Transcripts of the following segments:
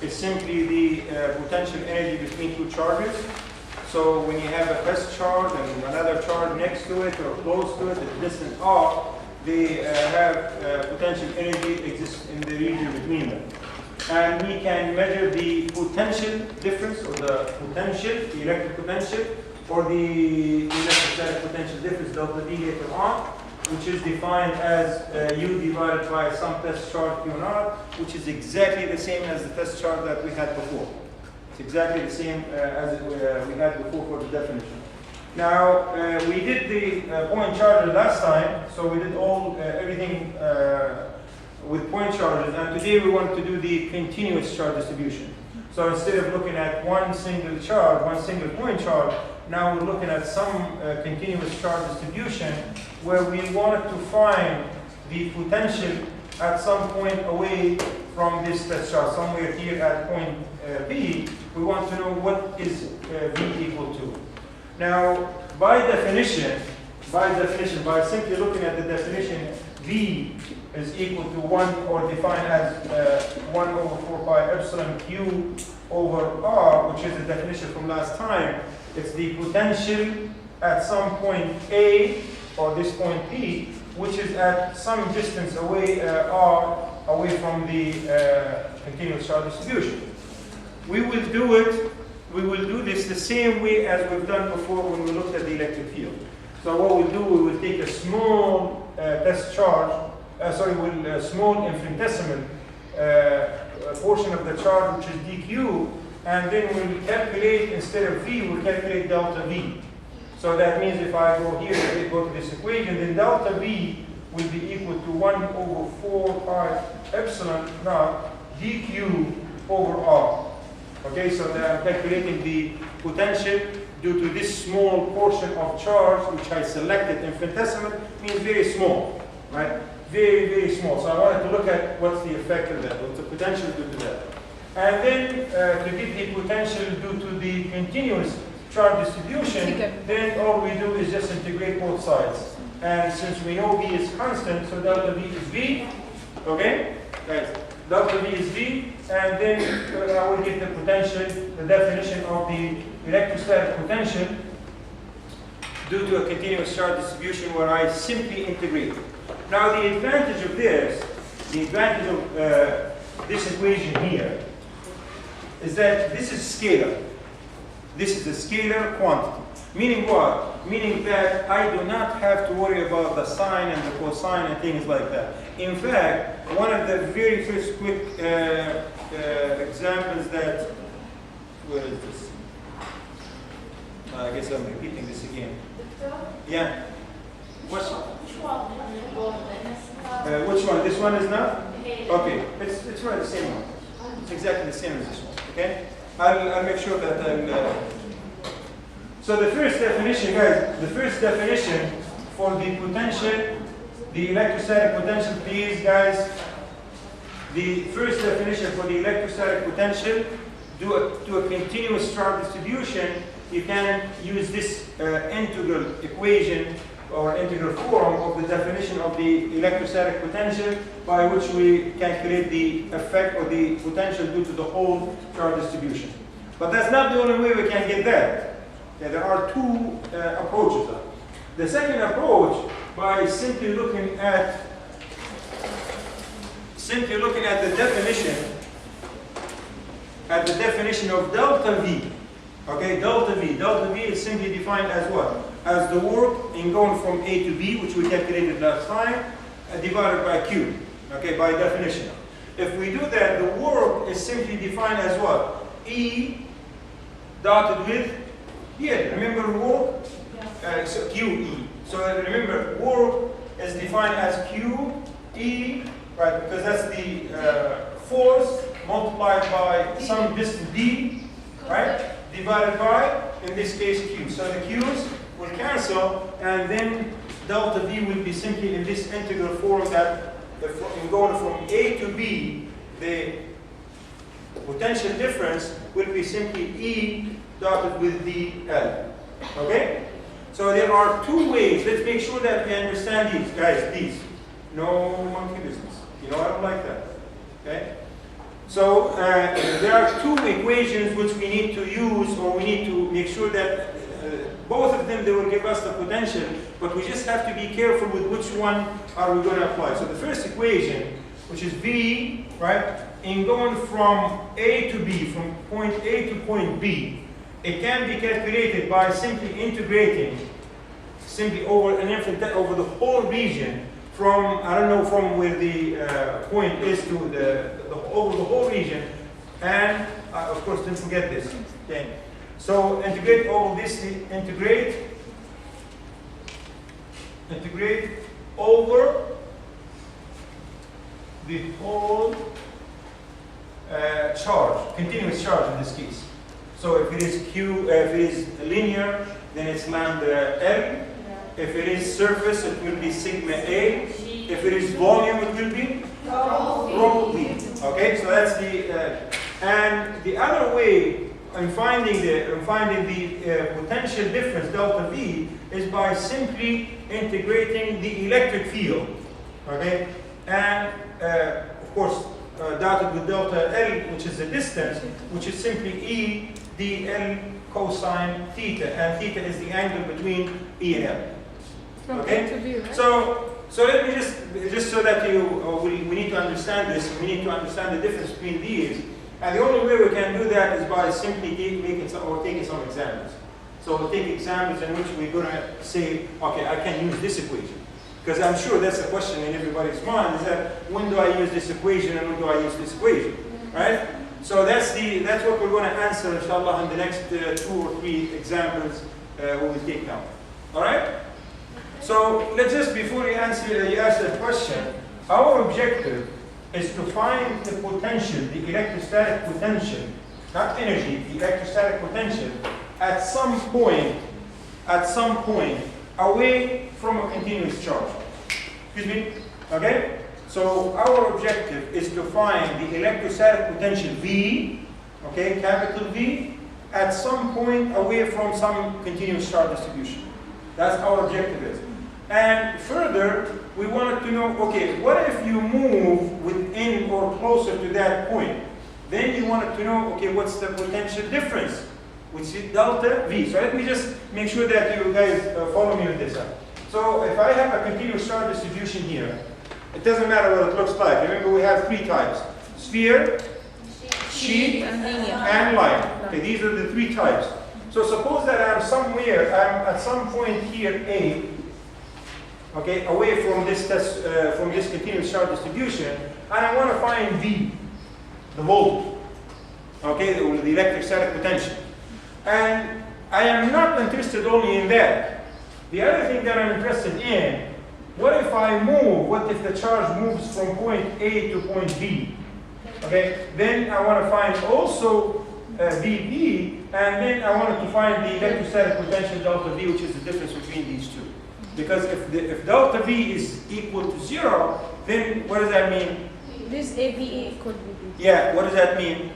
is simply the potential energy between two charges. So when you have a test charge and another charge next to it or close to it at a distance r, they have potential energy exists in the region between them. And we can measure the potential difference, or the potential, the electric potential, or the electrostatic potential difference, delta V later on, which is defined as U divided by some test charge Q naught, which is exactly the same as the test charge that we had before. It's exactly the same as we had before for the definition. Now, we did the point charges last time, so we did everything with point charges, and today we want to do the continuous charge distribution. So instead of looking at one single charge, one single point charge, now we're looking at some continuous charge distribution where we wanted to find the potential at some point away from this test charge, somewhere here at point B. We want to know what is V equal to. Now, by definition, by simply looking at the definition, V is equal to 1, or defined as 1 over 4 pi epsilon Q over R, which is the definition from last time. It's the potential at some point A, or this point P, which is at some distance away, R, away from the continuous charge distribution. We will do this the same way as we've done before when we looked at the electric field. So what we'll do, we will take a small test charge, a small infinitesimal portion of the charge, which is dq, and then we'll calculate, instead of V, we'll calculate delta V. So that means if I go here and go to this equation, then delta V will be equal to 1 over 4 pi epsilon naught dq over R. Okay, so I'm calculating the potential due to this small portion of charge, which I selected. Infinitesimal means very small, right? Very, very small. So I wanted to look at what's the effect of that, what's the potential due to that. And then to get the potential due to the continuous charge distribution, then all we do is just integrate both sides. And since we know V is constant, so delta V is V, okay? Guys, delta V is V, and then I will get the potential, the definition of the electrostatic potential due to a continuous charge distribution where I simply integrate. Now the advantage of this, this equation here, is that this is scalar. This is a scalar quantity. Meaning what? Meaning that I do not have to worry about the sine and the cosine and things like that. In fact, one of the very first quick examples that, where is this? I guess I'm repeating this again. Yeah. Which one? This one is not? Okay, it's right, the same one. It's exactly the same as this one. Okay? I'll make sure that I'll. So the first definition, guys, the first definition for the potential, the electrostatic potential, please, guys. The first definition for the electrostatic potential to a continuous charge distribution, you can use this integral equation or integral form of the definition of the electrostatic potential, by which we calculate the effect or the potential due to the whole charge distribution. But that's not the only way we can get that. Yeah, there are two approaches. The second approach, by simply looking at the definition of delta V. Okay, delta V is simply defined as what? As the work in going from A to B, which we calculated last time, divided by Q. Okay, by definition. If we do that, the work is simply defined as what? E dotted with, remember work? So QE. So remember, work is defined as QE, right? Because that's the force multiplied by some distance D, right? Divided by, in this case, Q. So the Q's will cancel, and then delta V will be simply in this integral form that in going from A to B, the potential difference will be simply E dotted with DL. Okay? So there are two ways. Let's make sure that we understand these, guys, these. No monkey business. You know, I don't like that. Okay? So there are two equations which we need to use, or we need to make sure that both of them, they will give us the potential, but we just have to be careful with which one are we going to apply. So the first equation, which is V, right, in going from A to B, from point A to point B, it can be calculated by simply integrating, simply over an infinite, over the whole region, from, I don't know, from where the point is to over the whole region, and of course, don't forget this. Okay. So integrate all this, integrate over the whole charge, continuous charge in this case. So if it is if it is linear, then it's lambda L. If it is surface, it will be sigma A. If it is volume, it will be rho V. Okay, so that's the and the other way in finding the potential difference delta V is by simply integrating the electric field. Okay, and of course dotted with delta L, which is the distance, which is simply E dL cosine theta, and theta is the angle between E and L. Okay, so let me just so that you we need to understand this. We need to understand the difference between these, and the only way we can do that is by simply taking some examples. So we'll take examples in which we're going to say, okay, I can use this equation, because I'm sure that's a question in everybody's mind: is that when do I use this equation and when do I use this equation, right? So that's what we're going to answer, inshallah, in the next 2 or 3 examples we will take now. All right. So let's just, before you ask the question, our objective is to find the potential, the electrostatic potential, not energy, the electrostatic potential at some point away from a continuous charge. Excuse me? Okay? So our objective is to find the electrostatic potential V, okay, capital V, at some point away from some continuous charge distribution. That's our objective is. And further, we wanted to know, okay, what if you move within or closer to that point? Then you wanted to know, okay, what's the potential difference, which is delta V. So let me just make sure that you guys follow me with this. So if I have a continuous charge distribution here, it doesn't matter what it looks like. Remember, we have 3 types: sphere, sheet, and line. Okay, these are the 3 types. So suppose that I'm at some point here, A, okay, away from this continuous charge distribution, and I want to find V, the voltage, okay, the electrostatic potential. And I am not interested only in that. The other thing that I'm interested in, what if the charge moves from point A to point B? Okay, then I want to find also Vp, and then I wanted to find the electrostatic potential delta V, which is the difference between these two. Because if delta V is equal to 0, then what does that mean? This AVE equal to V. Yeah, what does that mean?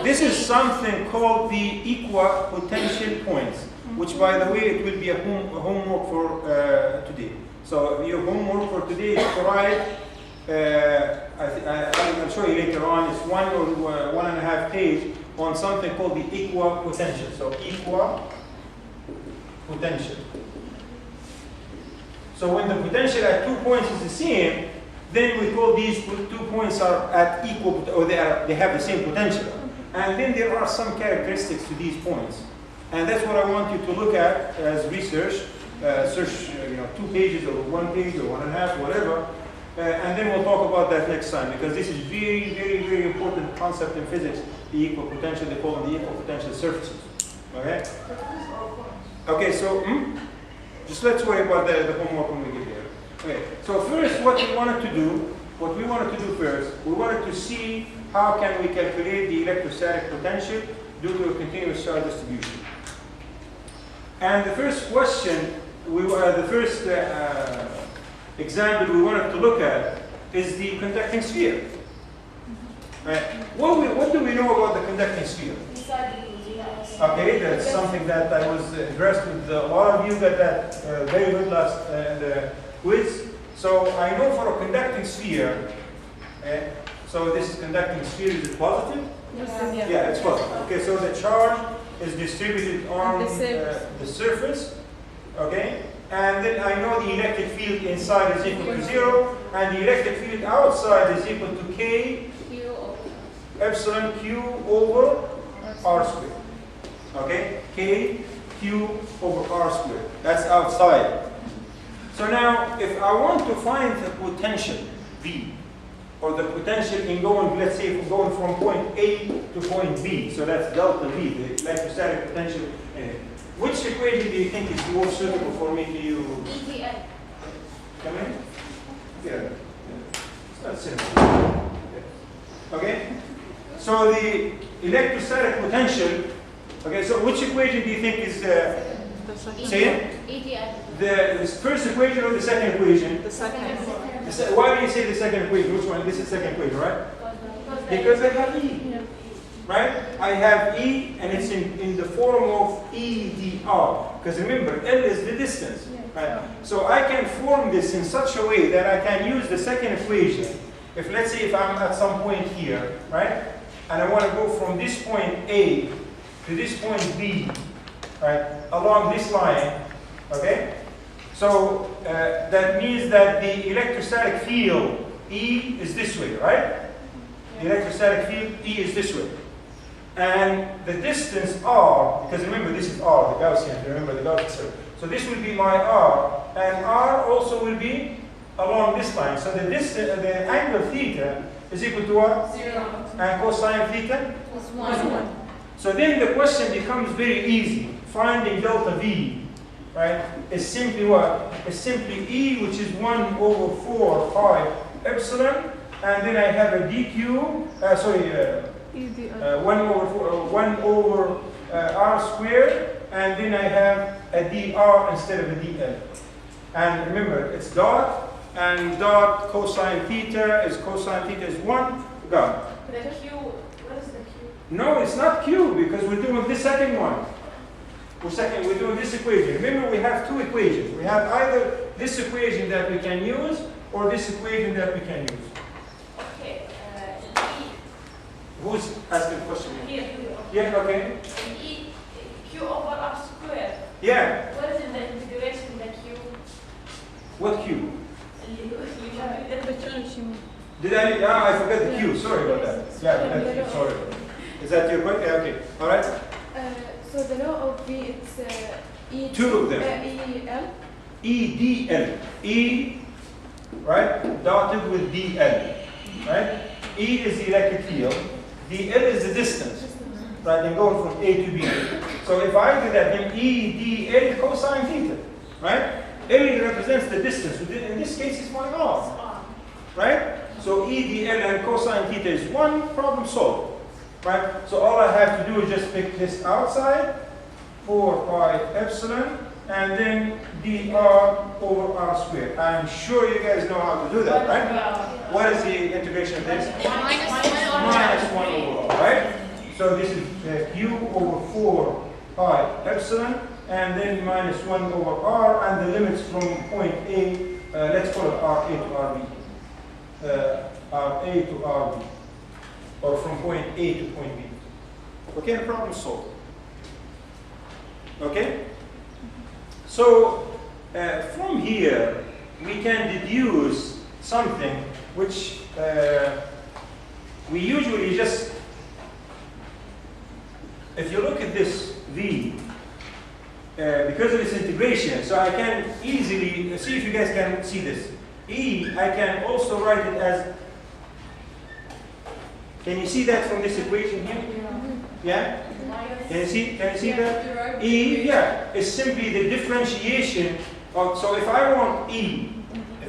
This is something called the equipotential points, which, by the way, it will be a homework for today. So your homework for today is to write, I'll show you later on, it's 1 or 1.5 page on something called the equipotential. So equipotential. So when the potential at 2 points is the same, then we call these 2 points are at equal, or they have the same potential. And then there are some characteristics to these points. And that's what I want you to look at as research. Search 2 pages or 1 page or 1.5, whatever. And then we'll talk about that next time, because this is very, very, very important concept in physics, the equipotential, they call them the equipotential surfaces. Okay? Okay, so just let's worry about the homework when we get there. Okay, so first what we wanted to do first, we wanted to see how can we calculate the electrostatic potential due to a continuous charge distribution. And the first question, the first example we wanted to look at is the conducting sphere. Right? What do we know about the conducting sphere? Okay, that's something that I was impressed with. A lot of you got that very good last quiz. So I know for a conducting sphere, So this conducting sphere, is it positive? Yeah. Yeah, it's positive. Okay, so the charge is distributed on The the surface. Okay, and then I know the electric field inside is equal to 0, and the electric field outside is equal to K epsilon Q over R squared. Okay, K Q over R squared. That's outside. So now, if I want to find the potential V, or the potential in going, let's say, if we're going from point A to point B, so that's delta V, the electrostatic potential. Which equation do you think is more suitable for me to use? EDL. Come in? Yeah. It's not simple. Okay? So the electrostatic potential, okay, so which equation do you think is, say it? EDL. The first equation or the second equation? The second. Why do you say the second equation? Which one? This is the second equation, right? Because I have E. Right? I have E, and it's in the form of EdR. Because remember, L is the distance. Right? So I can form this in such a way that I can use the second equation. If, let's say, if I'm at some point here, right? And I want to go from this point A to this point B, right? Along this line, okay? So that means that the electrostatic field E is this way, right? The electrostatic field E is this way. And the distance R, because remember this is R, the Gaussian, remember the Gaussian. So this will be my R, and R also will be along this line. So the distance, the angle theta is equal to what? 0. And cosine theta? It's 1. So then the question becomes very easy. Finding delta V, right, is simply what? Is simply E, which is 1 over 4 pi epsilon, and then I have a dq, 1 over r squared, and then I have a dr instead of a dl. And remember, it's dot, and dot cosine theta is 1, gone. The Q, what is the Q? No, it's not Q, because we're doing the second one. We're doing this equation. Remember, we have two equations. We have either this equation that we can use, or this equation that we can use. Okay, E. Who's asking the question? Here. Yeah, okay. E, Q over R squared. Yeah, What is in the integration that Q? what Q? The Did I forgot the Q. Sorry about that. Yeah, that's Q. Sorry. Is that your point? Yeah, okay. All right. So the law of V, it's E. Two of them. EL. E, DL. E, right, dotted with DL. Right? E is the electric field. DL is the distance. Right, then going from A to B. So if I do that, then E, DL cosine theta. Right? L represents the distance. In this case, it's my R. Right? So E, DL, and cosine theta is 1, problem solved. Right? So all I have to do is just pick this outside, 4 pi epsilon, and then dr over r squared. I'm sure you guys know how to do that, right? What is the integration of this? Minus 1 over r, right? So this is q over 4 pi epsilon, and then minus 1 over r, and the limits from point A, let's call it RA to RB. RA to RB. Or from point A to point B. Okay, the problem solved. Okay? So, from here, we can deduce something which we usually just, if you look at this V, because of its integration, so I can easily, see if you guys can see this. E, I can also write it as, can you see that from this equation here? Yeah? Can you see that? E, yeah, is simply the differentiation of, so if I want E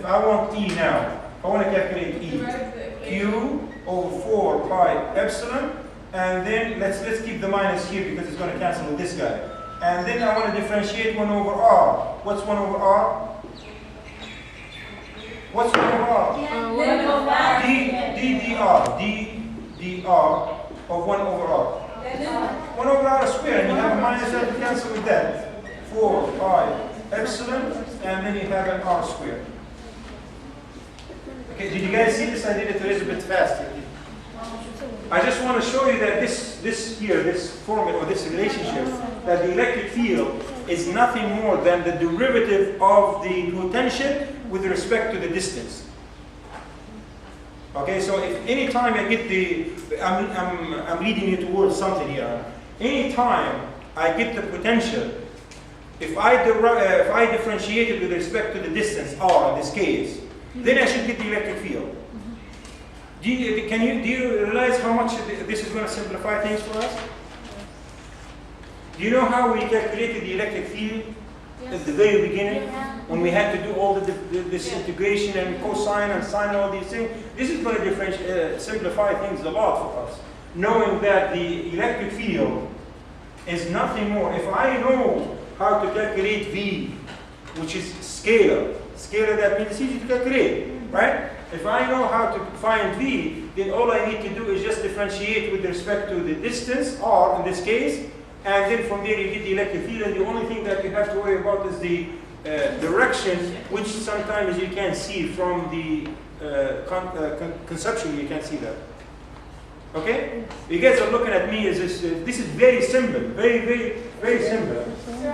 now, I want to calculate E. Q over 4 pi epsilon, and then let's keep the minus here because it's going to cancel with this guy. And then I want to differentiate 1 over R. What's 1 over R? What's 1 over R? dr of 1 over R. 1 over R squared, and you have a minus that to cancel with that. 4 pi epsilon, and then you have an R squared. Okay, did you guys see this? I did it a little bit fast. I just want to show you that this formula or this relationship, that the electric field is nothing more than the derivative of the potential with respect to the distance. Okay, so if any time I get I'm leading you towards something here. Any time I get the potential, if I differentiate it with respect to the distance r in this case, then I should get the electric field. Do you realize how much this is going to simplify things for us? Do you know how we calculated the electric field at the very beginning? When we had to do all this integration and cosine and sine and all these things? This is going to simplify things a lot for us. Knowing that the electric field is nothing more. If I know how to calculate V, which is scalar that means it's easy to calculate, right? If I know how to find V, then all I need to do is just differentiate with respect to the distance, r in this case, and then from there you get the electric field, and the only thing that you have to worry about is the direction, which sometimes you can't see from the conceptually you can't see that. Okay? You guys are looking at me as this is very simple, very simple.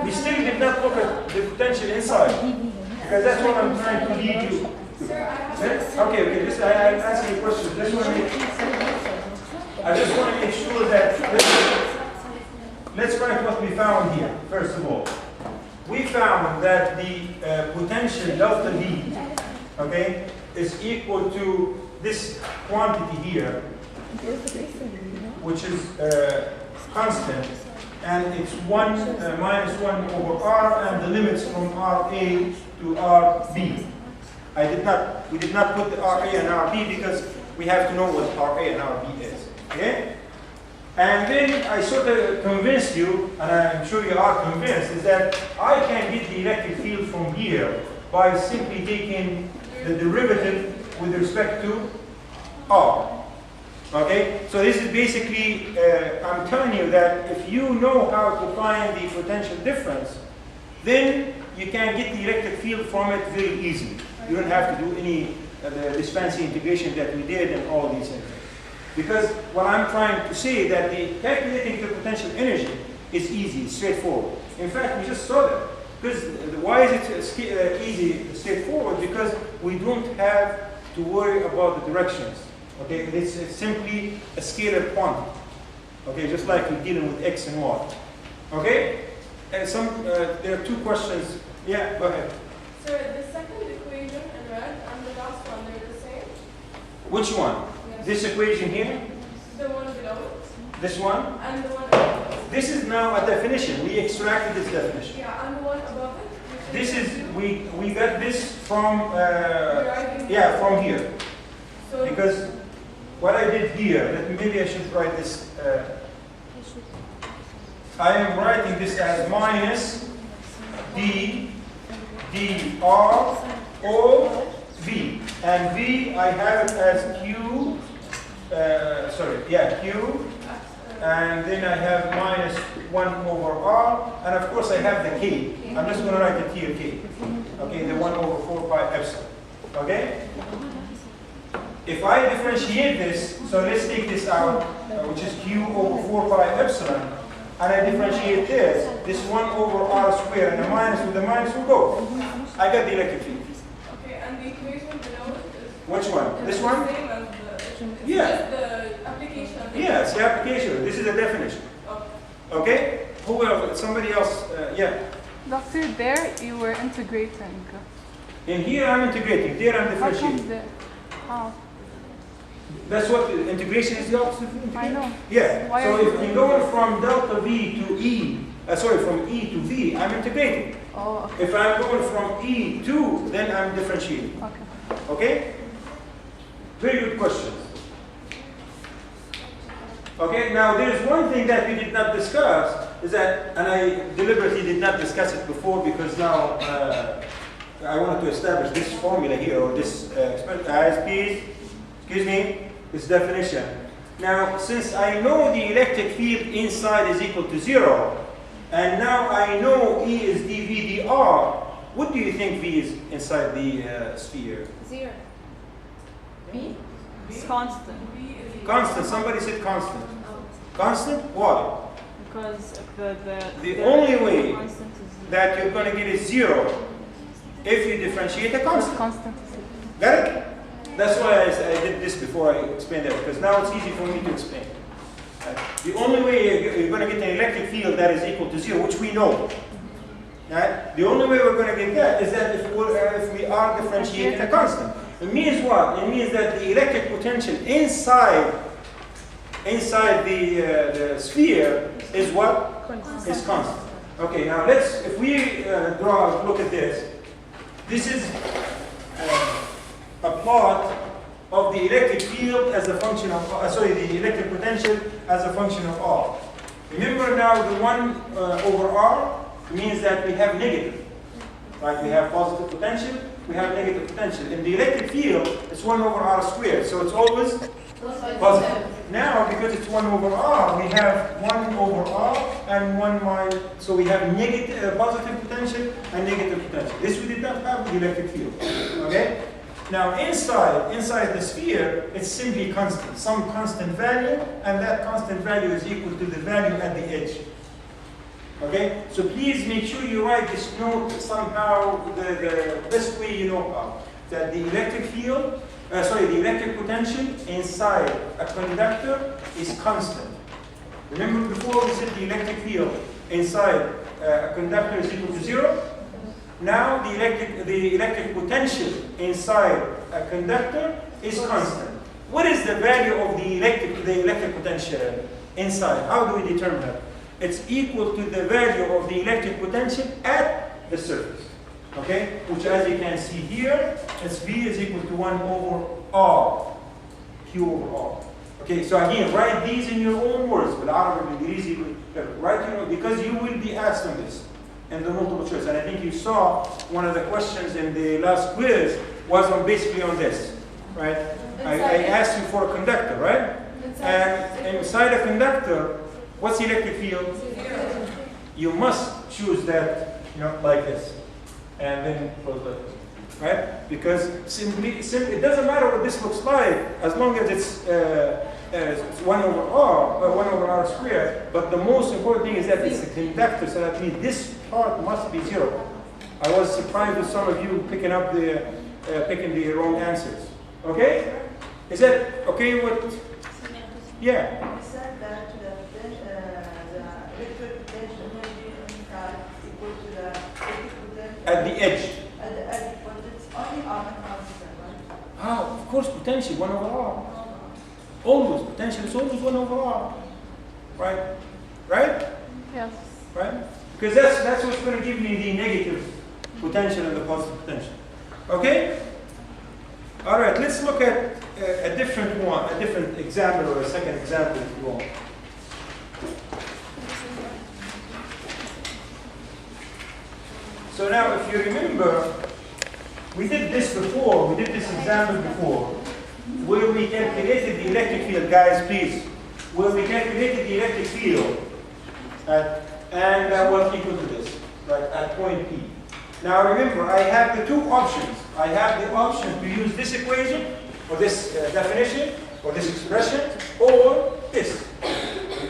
We still did not look at the potential inside, because that's what I'm trying to lead you. Okay, I'm asking a question. I just want to make sure that, let's write what we found here, first of all. We found that the potential delta V, okay, is equal to this quantity here, which is constant, and it's 1 minus 1 over r, and the limits from RA to RB. We did not put the RA and RB because we have to know what RA and RB is. Okay? And then I sort of convinced you, and I'm sure you are convinced, is that I can get the electric field from here by simply taking the derivative with respect to R. Okay? So this is basically, I'm telling you that if you know how to find the potential difference, then you can get the electric field from it very easily. You don't have to do any this fancy integration that we did and all these things. Because what I'm trying to say that the calculating the potential energy is easy, straightforward. In fact, we just saw that. Because why is it easy, straightforward? Because we don't have to worry about the directions. Okay, it's simply a scalar quantity. Okay, just like we're dealing with x and y. Okay, and there are two questions. Yeah, go ahead. So the second equation in red and the last one, they're the same? Which one? Yes. This equation here? The one below it? This one? And the one above it? This is now a definition. We extracted this definition. Yeah, and the one above it? This is, we got this from, Yeah, from here. So Because what I did here, maybe I should write this, I am writing this as minus dr O V. And V, I have it as Q, Q. And then I have minus 1 over R. And of course I have the K. I'm just going to write it here, K. Okay, the 1 over 4 pi epsilon. Okay? If I differentiate this, so let's take this out, which is Q over 4 pi epsilon, and I differentiate this 1 over R squared, and the minus with the minus will go. I got the electric field. okay, and the equation below it is Which one? This one? the same as the, Yeah. just the application of the Yes, the application. This is a definition. Okay. Okay? Who else? Somebody else? Yeah. Doctor, there you were integrating. In here I'm integrating. There I'm How come differentiating. there? How? That's what the integration is, the opposite of I integration. know. Yeah. Why So are you if I'm going from delta V to E, from E to V, I'm integrating. Oh, okay. If I'm going from E to, then I'm differentiating. Okay. Okay? Very good question. Okay, now there's one thing that we did not discuss, is that, and I deliberately did not discuss it before because now I wanted to establish this formula here, or this ISP, this definition. Now, since I know the electric field inside is equal to 0, and now I know E is dV dr, what do you think V is inside the sphere? 0. B? It's constant. B is Constant. Somebody said constant. Constant? Why? Because The only way constant is that you're going to get is 0 if you differentiate a constant. Constant. Got it? That's why I did this before I explained that, because now it's easy for me to explain. The only way you're going to get an electric field that is equal to 0, which we know. Right? The only way we're going to get that is that if we are differentiating a constant. It means what? It means that the electric potential inside the sphere is what? Constant. Is constant. Okay, now if we look at this. This is a plot of the electric field as a function of, the electric potential as a function of R. Remember now the 1 over R means that we have negative. Right? We have positive potential, we have negative potential. In the electric field, it's 1 over R squared, so it's always positive. Now, because it's 1 over R, we have 1 over R and 1 minus, so we have negative, positive potential and negative potential. This we did not have with the electric field. Okay? Now, inside the sphere, it's simply constant, some constant value, and that constant value is equal to the value at the edge. Okay? So please make sure you write this note somehow the best way you know how. That the electric field, the electric potential inside a conductor is constant. Remember before we said the electric field inside a conductor is equal to 0? Now the electric potential inside a conductor is constant. What is the value of the electric potential inside? How do we determine that? It's equal to the value of the electric potential at the surface. Okay? Which, as you can see here, it's V is equal to 1 over R. Q over R. Okay, so again, write these in your own words, but Arabic is easy. Write because you will be asked on this in the multiple choice. And I think you saw one of the questions in the last quiz was basically on this, right? I asked you for a conductor, right? And inside a conductor, what's the electric field? 0. You must choose that, like this, and then close like this, right? Because simply, it doesn't matter what this looks like as long as it's 1 over R, or 1 over R squared. But the most important thing is that it's a conductor, so that means this part must be 0. I was surprised with some of you picking the wrong answers. Okay? Is that okay? Yeah. We said that the electric potential inside is equal to the electric potential At the edge. but it's only on a constant, right? Ah, of course, potential 1 over R. Always potential is always 1 over R. Right? Right? Yes. Right? Because that's what's going to give me the negative potential and the positive potential. Okay? All right, let's look at a different example, or a second example if you want. So now, if you remember, we did this before, we did this example before, where we calculated the electric field, guys, please. Where we calculated the electric field, and was equal to this, right, at point P. Now remember, I have the two options. I have the option to use this equation, or this definition, or this expression, or this.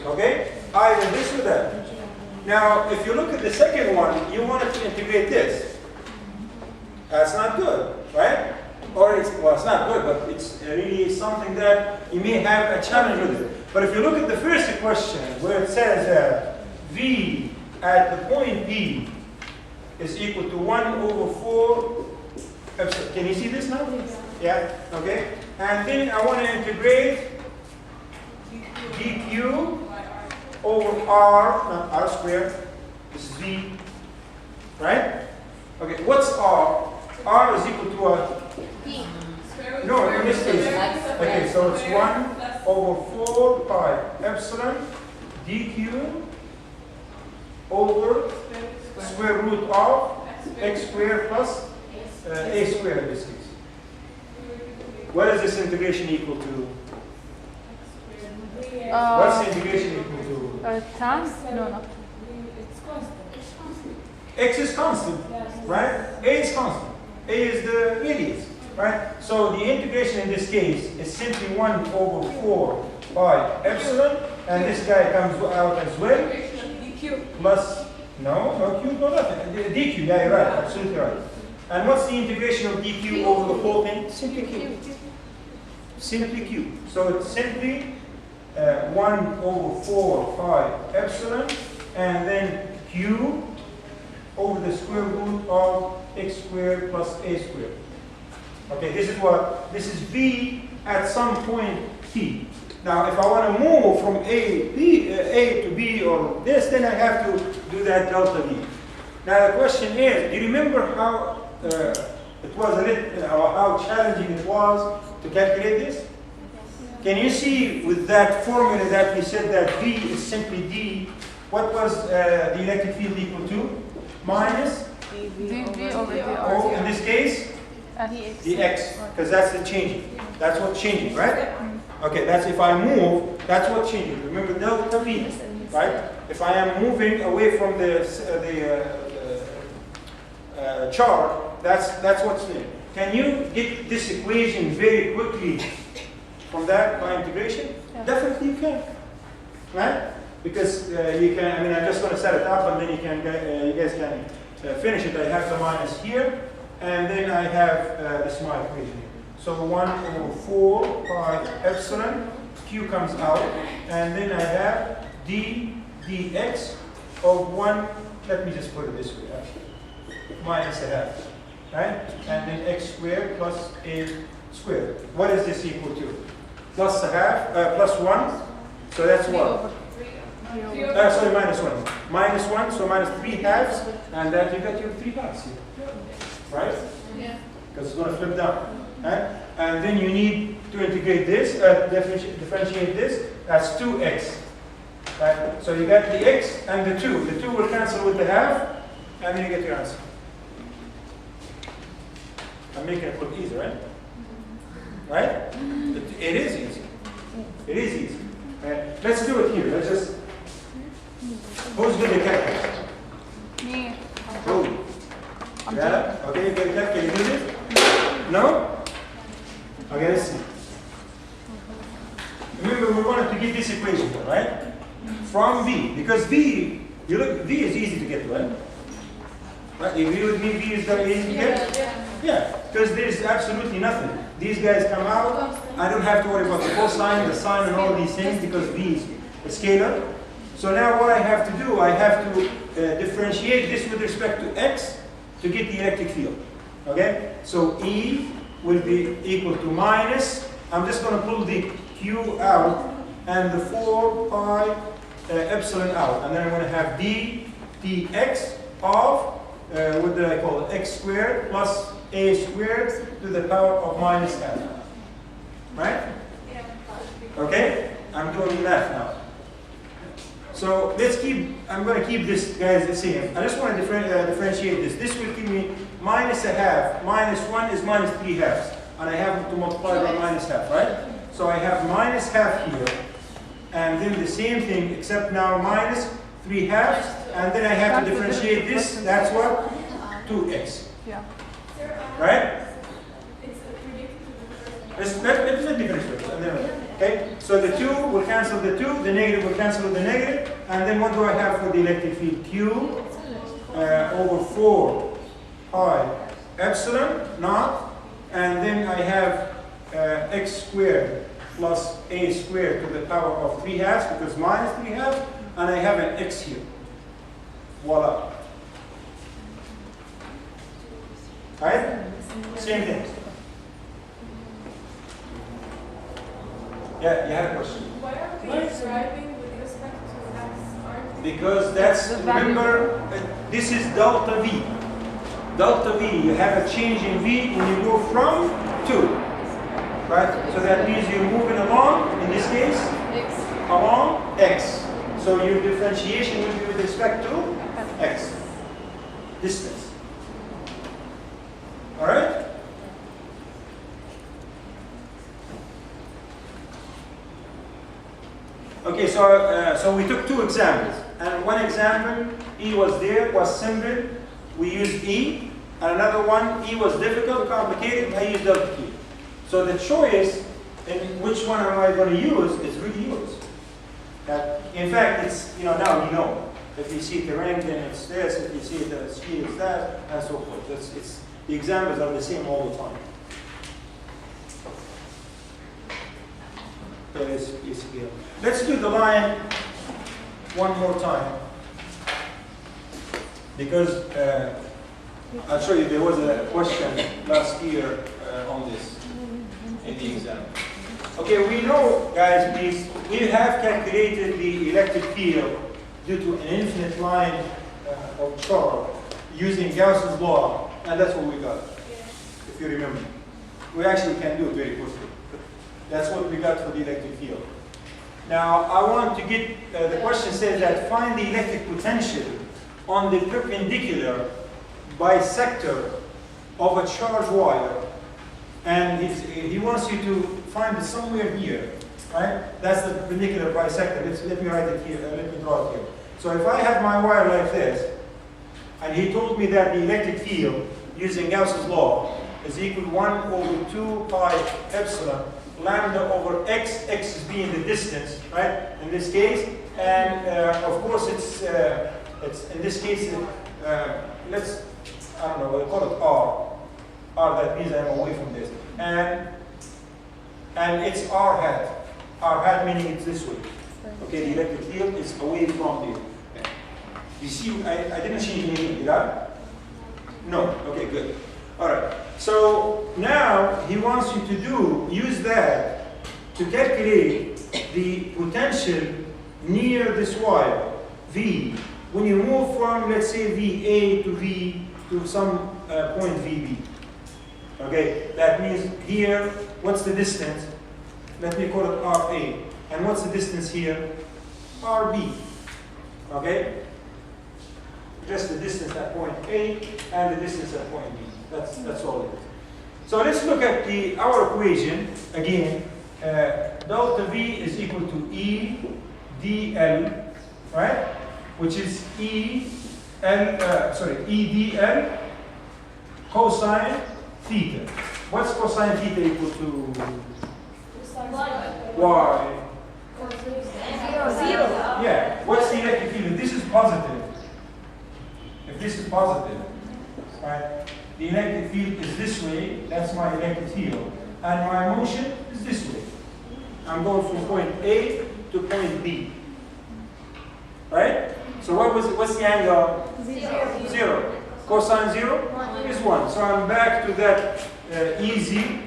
Okay? Either this or that. Now, if you look at the second one, you wanted to integrate this. That's not good, right? Or it's not good, but it's really something that you may have a challenge with it. But if you look at the first question, where it says that V at the point P is equal to 1 over 4 epsilon. Can you see this now? Yeah, okay. And then I want to integrate dq over r squared. This is V, right? Okay, what's r? R is equal to what? P. No, in this case. Okay, so it's 1 over 4 pi epsilon dq over square root of x squared plus a squared in this case. What is this integration equal to? What's the integration equal to? Tan? No. It's constant. X is constant, right? A is constant. A is the radius, right? So the integration in this case is simply 1 over 4 pi epsilon, and this guy comes out as well, dq. plus, no q, no nothing, dq, yeah, you're right, absolutely right. And what's the integration of dq over the whole thing? Simply q. Simply q. So it's simply 1 over 4 pi epsilon, and then q over the square root of x squared plus a squared. Okay, this is v at some point t. Now, if I want to move from A to B or this, then I have to do that delta V. Now, the question is, do you remember how it was a little, how challenging it was to calculate this? Can you see with that formula that we said that V is simply D, what was the electric field equal to? Minus, dv over oh, in dr. this case, the x, because that's the changing. That's what's changing, right? Okay, that's if I move, that's what's changing. Remember delta V, right? If I am moving away from the charge, that's what's there. Can you get this equation very quickly from that by integration? Yeah. Definitely you can, right? Because you can, I mean, I'm just going to set it up and then you guys can finish it. I have the minus here, and then I have this my equation here. So 1 over 4 pi epsilon, q comes out, and then I have d dx of 1, let me just put it this way, actually, minus a half, right? And then x squared plus a squared. What is this equal to? Plus a half, plus 1, so that's what? Sorry, minus 1. Minus 1, so minus 3 halves, and then you get your 3 halves here, right? Yeah. Because it's going to flip down. Right? And then you need to integrate this, differentiate this, that's 2x. Right? So you get the x and the 2. The 2 will cancel with the half, and then you get your answer. I'm making it look easy, right? Right? It is easy. It is easy. Right? Let's do it here. Let's just. Who's good at calculus? Me. Who? Yeah? Okay, you get a calculator. Can you do this? No? Okay, let's see. Remember, we wanted to get this equation, right? From V, because V, you look, V is easy to get, right? Right? You agree with me? V is very easy to get? Yeah, because there's absolutely nothing. These guys come out. I don't have to worry about the cosine, the sine, and all these things because V is a scalar. So now what I have to do, I have to differentiate this with respect to x to get the electric field. Okay? So E will be equal to minus, I'm just going to pull the q out and the 4 pi epsilon out. And then I'm going to have d dx of, what did I call it, x squared plus a squared to the power of minus half. Right? Okay? I'm doing math now. So let's keep, I'm going to keep this, guys, the same. I just want to differentiate this. This will give me minus a half. Minus 1 is minus 3 halves. And I have to multiply by minus half, right? So I have minus half here. And then the same thing, except now minus 3 halves. And then I have to differentiate this. That's what? 2x. Yeah. Right? Let's differentiate it. Okay, so the 2 will cancel the 2, the negative will cancel with the negative, and then what do I have for the electric field? Q over 4 pi epsilon naught, and then I have x squared plus a squared to the power of 3 halves, because minus 3 halves, and I have an x here. Voila. Right? Same thing. Yeah, you had a question. Why are we driving with respect to x? Because that's, remember, this is delta V. Delta V, you have a change in V when you go from to. Right? So that means you're moving along, in this case, along x. So your differentiation will be with respect to x. Distance. Alright? Okay, so we took 2 examples, and one example, E was there, was simple. We used E, and another one, E was difficult, complicated, I used delta Q. So the choice in which one am I going to use is really yours. In fact, it's, now you know. If you see it the ring, then it's this. If you see the speed, it's that, and so forth. The examples are the same all the time. Let's do the line one more time. Because I'll show you, there was a question last year on this in the exam. Okay, we know, guys, we have calculated the electric field due to an infinite line of charge using Gauss's law, and that's what we got, if you remember. We actually can do it very quickly. That's what we got for the electric field. Now, I want to get, the question says that find the electric potential on the perpendicular bisector of a charged wire, and he wants you to find it somewhere here, right? That's the perpendicular bisector. Let me write it here, let me draw it here. So if I have my wire like this, and he told me that the electric field using Gauss's law is equal to 1 over 2 pi epsilon lambda over x, x is being the distance, right? In this case, and of course it's in this case, I don't know, we'll call it R. R, that means I'm away from this. And it's R hat. R hat meaning it's this way. Okay, the electric field is away from the. You see, I didn't change anything, did I? No. Okay, good. All right. So now he wants you to use that to calculate the potential near this wire, V. When you move from, let's say, VA to V to some point VB. Okay, that means here, what's the distance? Let me call it RA. And what's the distance here? RB. Okay? Just the distance at point A and the distance at point B. That's all it is. So let's look at our equation again. Delta V is equal to E dL, right? Which is EDL cosine theta. What's cosine theta equal to? Y. Zero. Yeah. What's the electric field? This is positive. If this is positive, right? The electric field is this way. That's my electric field, and my motion is this way. I'm going from point A to point B. Right? So what's the angle? Zero. Cosine 0 is 1. So I'm back to that easy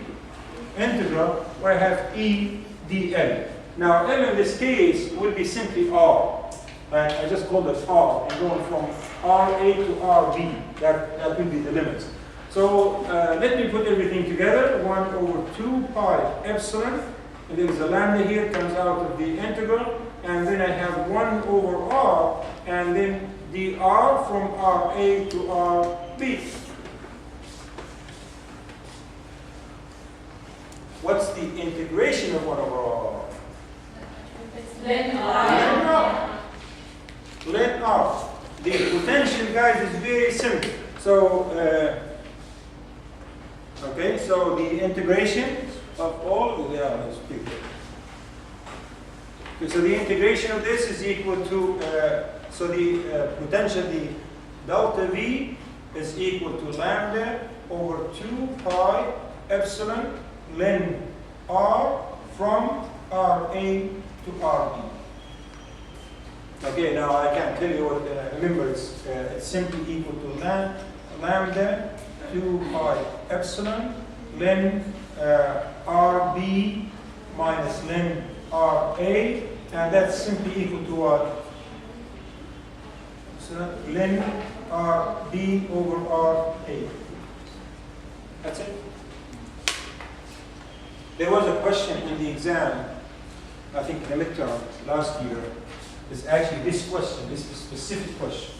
integral where I have E dL. Now L in this case will be simply R. Right? I just called it R. I'm going from RA to RB. That will be the limits. So let me put everything together. 1 over 2 pi epsilon. And there is a lambda here, comes out of the integral. And then I have 1 over R, and then dr from RA to RB. What's the integration of 1 over R? Len R. Len R. The potential, guys, is very simple. So, okay, so the integration of all, let's pick it. Okay, so the integration of this is equal to, so the potential, the delta V is equal to lambda over 2 pi epsilon len R from RA to RB. Okay, now I can tell you what, remember it's simply equal to lambda 2 pi epsilon len RB minus len RA, and that's simply equal to what? So len RB over RA. That's it. There was a question in the exam, I think in the midterm last year. It's actually this question, this specific question.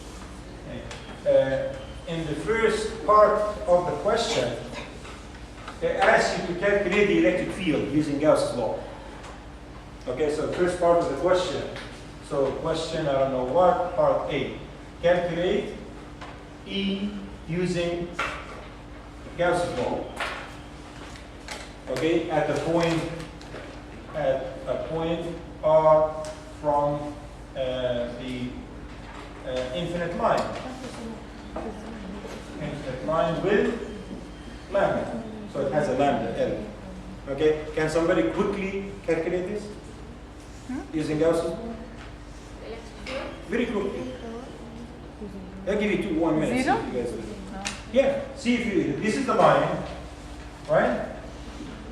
In the first part of the question, they ask you to calculate the electric field using Gauss's law. Okay, so the first part of the question. So question, I don't know what, part A. Calculate E using Gauss's law. Okay, at a point R from the infinite line. Infinite line with lambda. So it has a lambda L. Okay, can somebody quickly calculate this? Using Gauss's law? Very quickly. I'll give you 1 minute. Zero? See if you guys do it. No. Yeah, see if you, this is the line, right?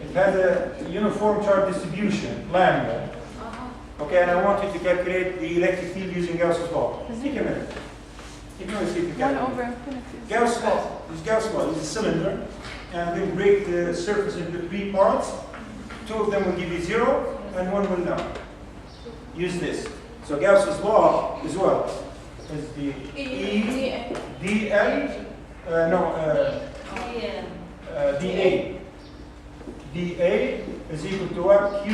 It has a uniform charge distribution, lambda. Okay, and I want you to calculate the electric field using Gauss's law. Take a minute. You can see if you 1 calculate. over infinity. Gauss law. This Gauss law is a cylinder, and we break the surface into 3 parts. 2 of them will give you 0, and 1 will not. Use this. So Gauss's law is what? Is the E dl dA. dA is equal to what? Q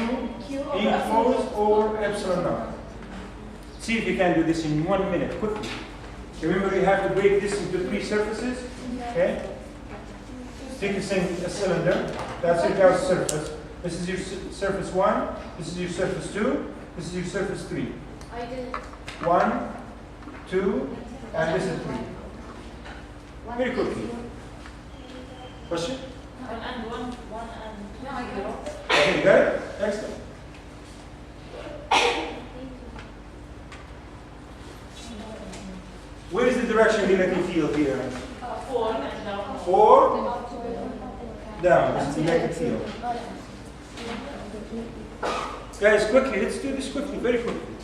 equals over epsilon naught. See if you can do this in 1 minute, quickly. Remember, you have to break this into 3 surfaces. Okay? Take a cylinder. That's your Gauss surface. This is your surface 1. This is your surface 2. This is your surface 3. I did it. 1, 2, and this is 3. Very quickly. Question? One and one and no, I get it. Okay, you got it? Excellent. Where is the direction of the electric field here? 4 and down. 4 down. This is the electric field. Guys, quickly, let's do this quickly, very quickly.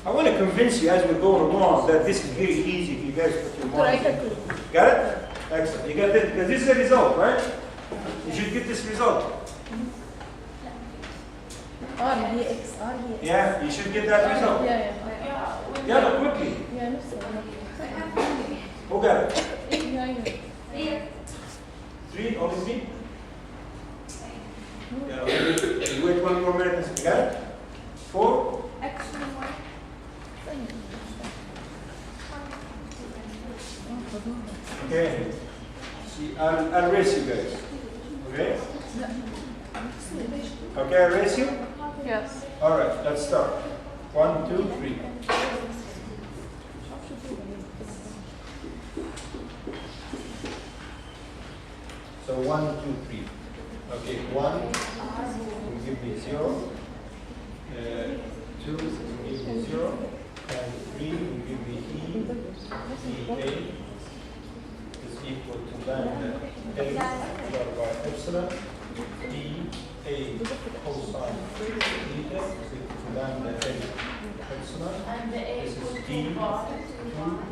I want to convince you as we're going along that this is very easy if you guys put your mind in it. Got it? Excellent. You got it? Because this is the result, right? You should get this result. Yeah, you should get that result. Yeah, but quickly. Who got it? 3, only 3? Yeah, okay. Wait 1 more minute and see. Got it? 4? Okay. See, I'll race you guys. Okay? Okay, I'll race you? Yes. Alright, let's start. 1, 2, 3. So 1, 2, 3. Okay, 1 will give me 0. 2 will give me 0. And 3 will give me dA is equal to lambda A divided by epsilon. dA cosine theta is equal to lambda A epsilon. And the A This equals is to D 2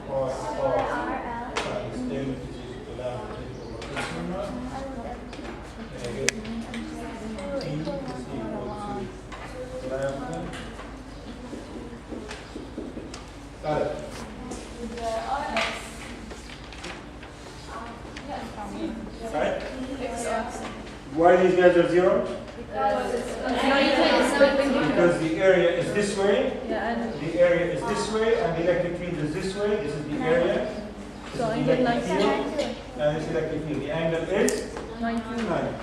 bar. pi r times M is equal to lambda A over epsilon naught. And again, D is equal to lambda. Got it. The RX. Right? Why these guys are 0? Because the area is this way, the area is this way, and the electric field is this way. This is the area. This is the electric field, and this is electric field. The angle is 90.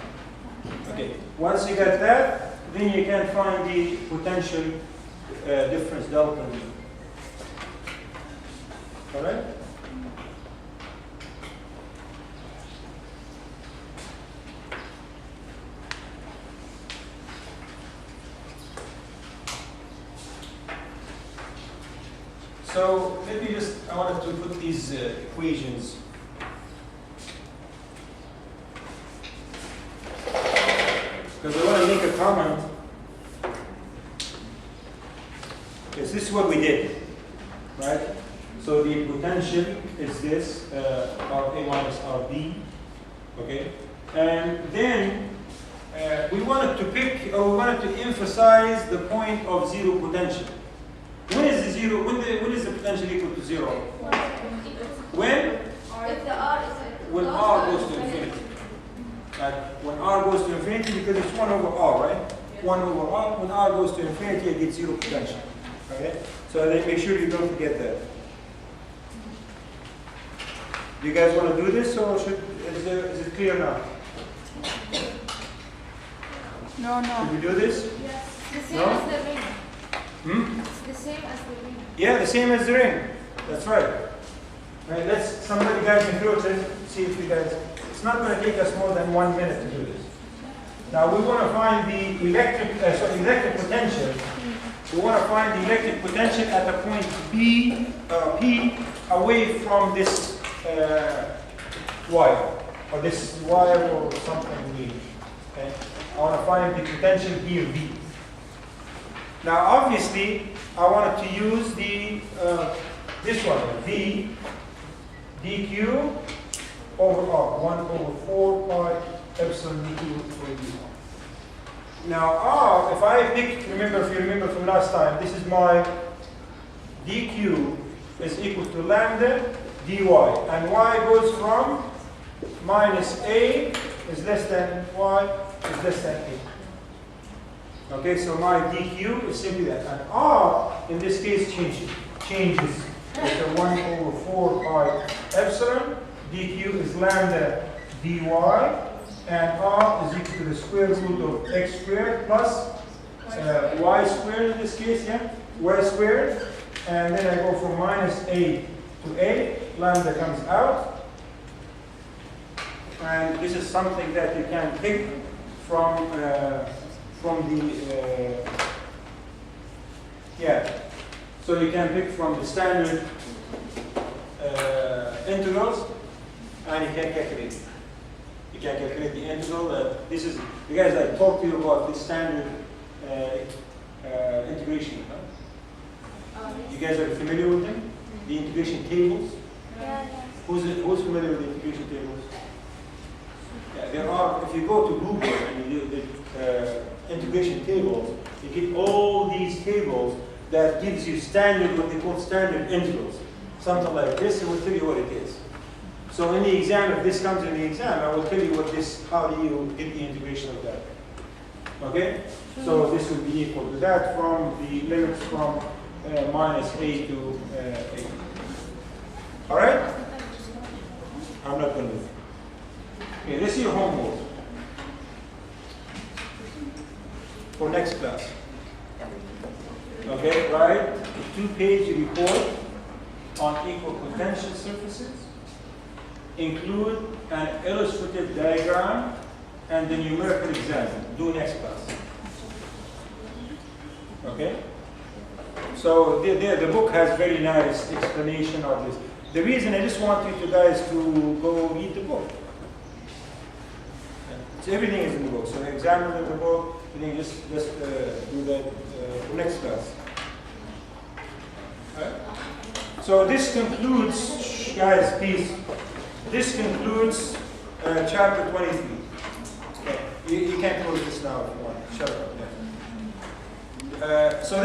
Okay. Once you get that, then you can find the potential difference delta. All right? So let me just, I wanted to put these equations. Because I want to make a comment. Because this is what we did, right? So the potential is this, RA minus RB, okay? And then we wanted to pick, or we wanted to emphasize the point of 0 potential. When is the 0, when is the potential equal to 0? When? If the R is When R goes to infinity. Like when R goes to infinity, because it's 1 over R, right? 1 over R, when R goes to infinity, it gets 0 potential. Okay? So make sure you don't forget that. You guys want to do this, or is it clear now? No, Should no. we do this? Yes. The same No? as the ring. Hmm? It's the same as the ring. Yeah, the same as the ring. That's right. Right, let's, somebody guys can through it, see if you guys, it's not going to take us more than 1 minute to do this. Now we want to find the electric potential. We want to find the electric potential at the point B, P, away from this wire, or this wire or something we. Okay? I want to find the potential here, V. Now obviously, I wanted to use the this one, V dq over R, 1 over 4 pi epsilon dq for V. Now R, if I pick, if you remember from last time, this is my dq is equal to lambda dy, and y goes from minus a is less than y is less than a. Okay, so my dq is simply that, and R in this case changes. It's a 1 over 4 pi epsilon. dq is lambda dy, and R is equal to the square root of x squared plus y squared in this case, yeah, y squared, and then I go from minus a to a. Lambda comes out, and this is something that you can pick from the yeah. So you can pick from the standard integrals, and you can calculate it. You can calculate the integral. This is, you guys, I talked to you about the standard integration. Huh? You guys are familiar with them? The integration tables? Yeah, Who's familiar with the integration tables? Yeah, there are, if you go to Google and you do the integration tables, you get all these tables that gives you standard, what they call standard integrals. Something like this, it will tell you what it is. So in the exam, if this comes in the exam, I will tell you what this, how do you get the integration of that. Okay? So this will be equal to that from the limits from minus a to a. All right? I'm not going to do it. Okay, this is your homework for next class. Okay, write a 2-page report on equal potential surfaces. Include an illustrative diagram and the numerical exam. Do next class. Okay? So the book has very nice explanation of this. The reason I just want you guys to go read the book. So everything is in the book. So examine the book, and then just do that next class. Right? So this concludes, guys, please. This concludes chapter 23. Okay. You can close this now if you want. Shut up. Yeah. So